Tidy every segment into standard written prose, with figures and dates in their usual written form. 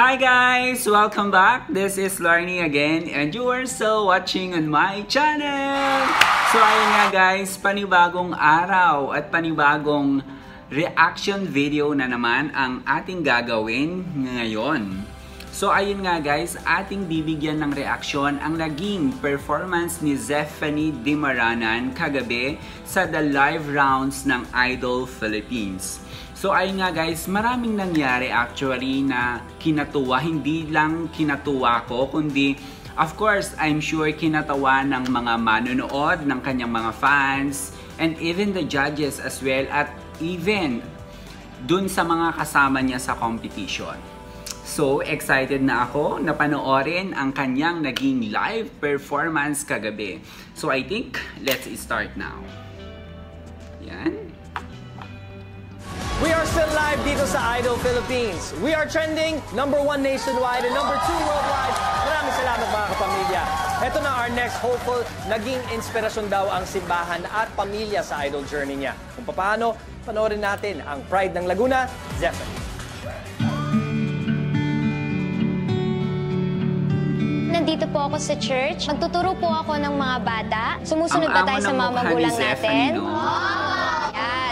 Hi guys! Welcome back! This is Larnie again and you are still watching on my channel! So ayun nga guys, panibagong araw at panibagong reaction video na naman ang ating gagawin ngayon. So ayun nga guys, ating bibigyan ng reaksyon ang naging performance ni Zephanie Dimaranan kagabi sa the live rounds ng Idol Philippines. So ayun nga guys, maraming nangyari actually na kinatuwa, hindi lang kinatuwa ko, kundi of course, I'm sure kinatawa ng mga manonood, ng kanyang mga fans, and even the judges as well, at even dun sa mga kasama niya sa competition. So excited na ako na panoorin ang kanyang naging live performance kagabi. So I think, let's start now. Yan. We are still live dito sa Idol Philippines. We are trending #1 nationwide and #2 worldwide. Maraming salamat mga kapamilya. Ito na our next hopeful. Naging inspirasyon daw ang simbahan at pamilya sa idol journey niya. Kung paano, panoorin natin ang Pride ng Laguna, Zephanie. Nandito po ako sa church. Magtuturo po ako ng mga bata. Sumusunod ba tayo sa mga magulang natin?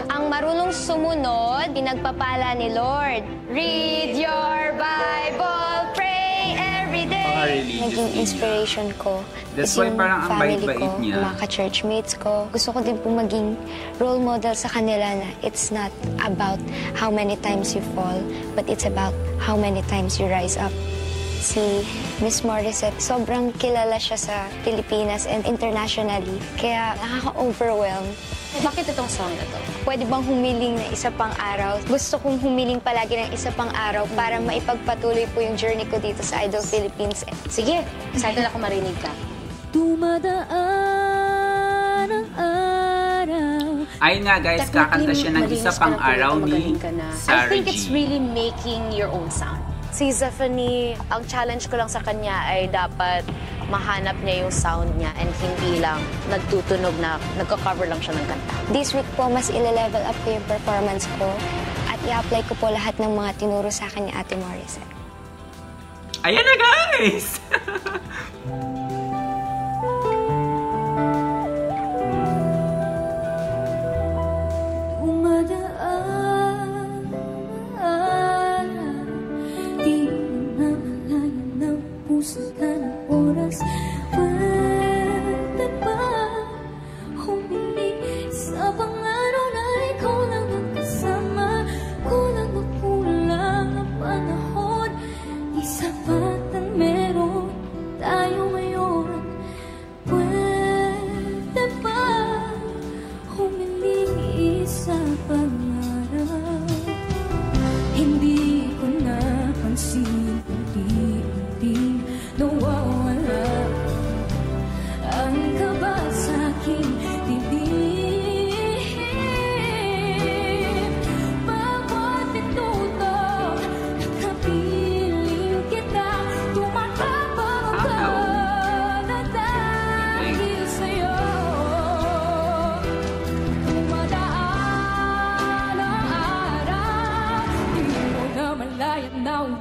Ang marunong sumunod, pinagpapala ni Lord. Read your Bible, pray every day. Naging inspiration ko. That's why parang ang bait-bait niya. Mga ka-churchmates ko. Gusto ko din po maging role model sa kanila na it's not about how many times you fall, but it's about how many times you rise up. Si Miss Morissette, sobrang kilala siya sa Pilipinas and internationally. Kaya nakaka-overwhelm. Bakit itong song na to? Pwede bang humiling na isa pang araw? Gusto kong humiling palagi ng isa pang araw para maipagpatuloy po yung journey ko dito sa Idol Philippines. Sige, excited ako marinig ka. Dumadaan ang araw. Ayun nga guys, kakanta siya ng isa pang araw ni Sarah I think it's really making your own sound. Si Zephanie, ang challenge ko lang sa kanya ay dapat mahanap niya yung sound niya and hindi lang nagtutunog na nagko-cover lang siya ng kanta. This week po, mas ile-level up ko yung performance ko at i-apply ko po lahat ng mga tinuro sa akin ni Ate Morissette. Ayan na guys!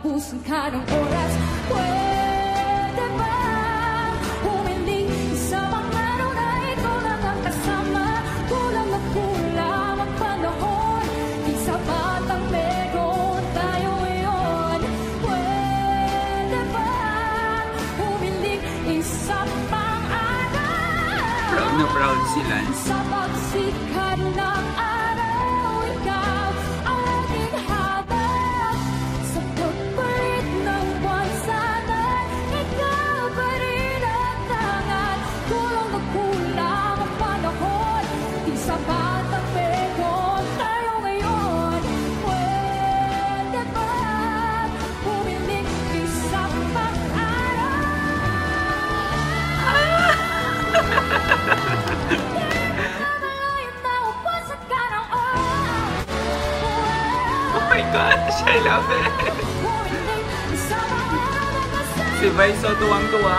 Ubusin ka ng oras. Pwede ba humiling sa mga araw na ikaw lang ang kasama? Kulang na kulang ang panahon, di sapat ang meron tayo ngayon. Pwede ba humiling isa pang araw? Proud na proud si Lance. Sa pagsikat ng araw, ikaw ang aking habang. Oh my gosh, I love it! Si Vice so tuwang-tuwa.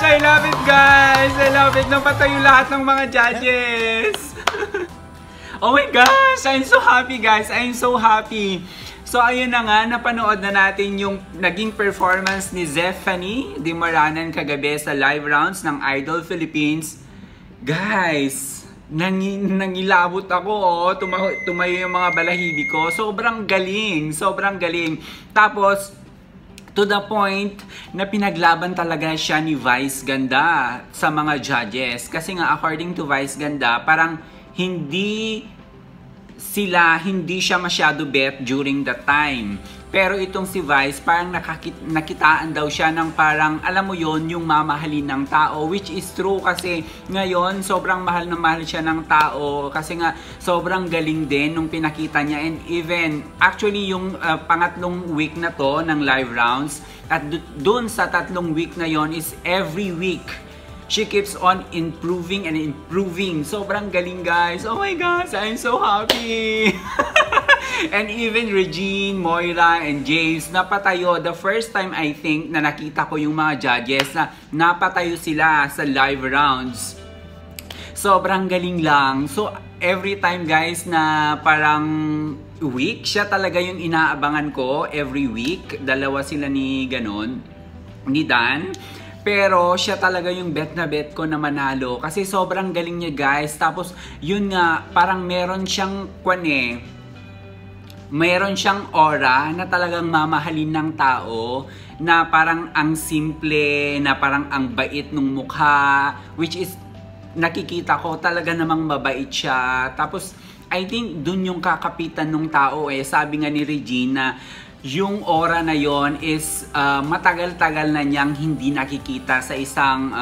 I love it, guys! I love it. Napatayo lahat ng mga judges. Oh my gosh! I'm so happy, guys. I'm so happy. So, ayun na nga, napanood na natin yung naging performance ni Zephanie Dimaranan kagabi sa live rounds ng Idol Philippines. Guys, nangilabot ako, oh. Tumayo yung mga balahibi ko. Sobrang galing, sobrang galing. Tapos, to the point na pinaglaban talaga siya ni Vice Ganda sa mga judges. Kasi nga, according to Vice Ganda, parang hindi siya masyado bet during the time. Pero itong si Vice, parang nakitaan daw siya ng parang, alam mo yon, yung mamahalin ng tao, which is true kasi ngayon, sobrang mahal na mahal siya ng tao kasi nga, sobrang galing din nung pinakita niya. And even, actually, yung pangatlong week na to ng live rounds, at dun sa 3 week na yon is every week, she keeps on improving and improving. Sobrang galing, guys. Oh my gosh, I'm so happy. And even Regine, Moira, and James, napatayo. The first time, I think, na nakita ko yung mga judges na napatayo sila sa live rounds. Sobrang galing lang. So, every time, guys, na parang week, siya talaga yung inaabangan ko every week. Dalawa sila ni Dan. Pero siya talaga yung bet na bet ko na manalo. Kasi sobrang galing niya, guys. Tapos, yun nga, parang meron siyang meron siyang aura na talagang mamahalin ng tao. Na parang ang simple, na parang ang bait ng mukha. Which is, nakikita ko talaga namang mabait siya. Tapos, I think dun yung kakapitan ng tao eh. Sabi nga ni Regina, yung aura na yon is matagal-tagal na niyang hindi nakikita sa isang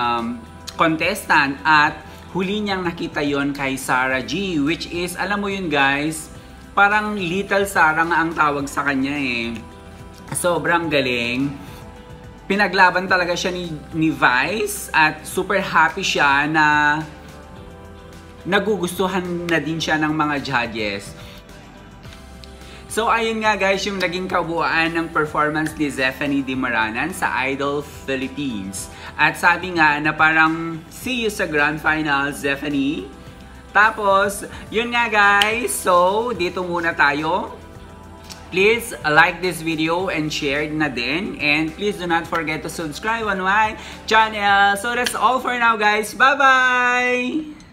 contestant at huli niyang nakita yon kay Sarah G, which is, alam mo yun, guys, parang Little Sarah nga ang tawag sa kanya eh. Sobrang galing. Pinaglaban talaga siya ni Vice at super happy siya na nagugustuhan na din siya ng mga judges. So, ayun nga, guys, yung naging kabuuan ng performance ni Zephanie Dimaranan sa Idol Philippines. At sabi nga na parang, see you sa Grand Finals, Zephanie. Tapos, yun nga, guys. So, dito muna tayo. Please like this video and share na din. And please do not forget to subscribe on my channel. So, that's all for now, guys. Bye-bye!